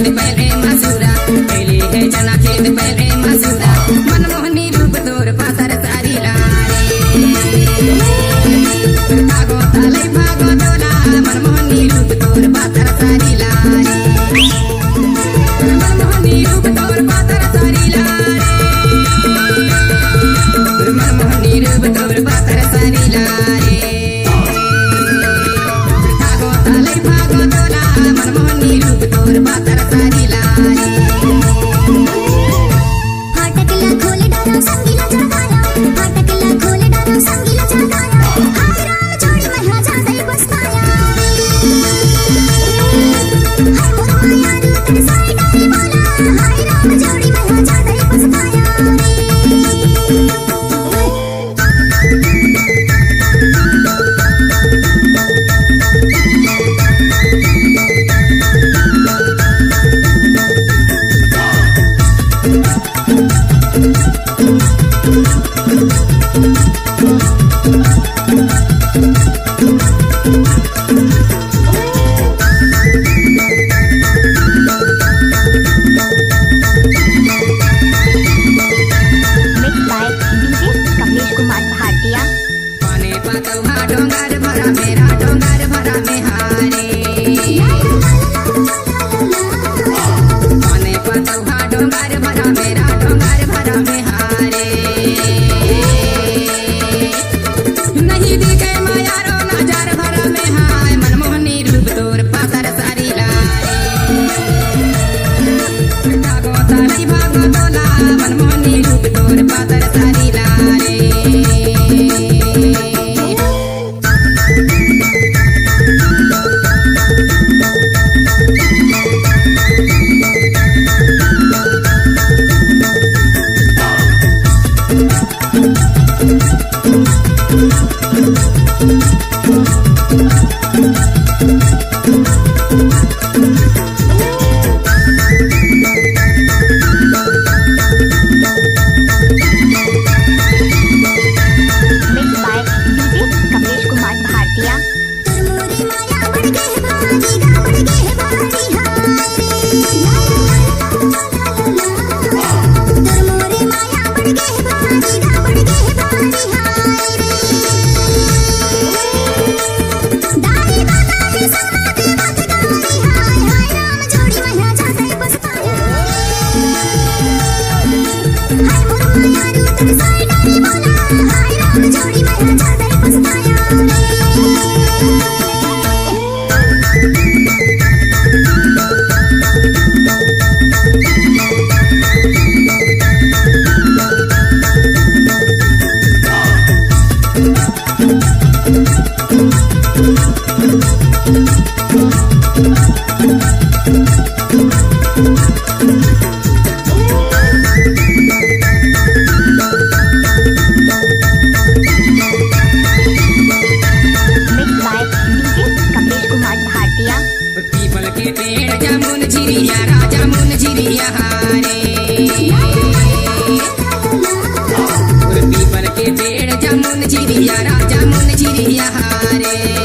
खेत पहले मसूरा, पहले है चना खेत पहले मसूरा, मनमोहनी रूप तोर पातर सारी लारे। भागो ताले भागो डोला, मनमोहनी रूप तोर पातर सारी लारे। मनमोहनी रूप तोर पातर सारी लारे, मनमोहनी रूप तोर पातर सारी लारे। भागो ताले भागो डोला, मनमोहनी रूप तोर पातर सारी लारे। फाटकला खोले डारा संगीला जगाया, फाटकला खोले डारा संगीला जगाया, हाय राम जोड़ी महाराजा दई बसताया। हाय मोर माया रूप साई डाली बोला, हाय राम जोड़ी महाराजा दई बसताया। डोंगर भरा मेरा डोंगर भरा में हारे, पाने पतौहा डोंगर भरा मेरा डोंगर भरा में हारे। नहीं दिखे माया रो नजर भरा में हाय, मनमोहनी रूप तोर पातर सारी लारे। भागो ताली भागो डोला, मनमोहनी रूप तोर पातर सारी लारे। पीपल के पेड़ जामुन झिरिया राजा मुन झिरिया हारे, पीपल के पेड़ जामुन झिरिया राजा मुन झिरिया हारे।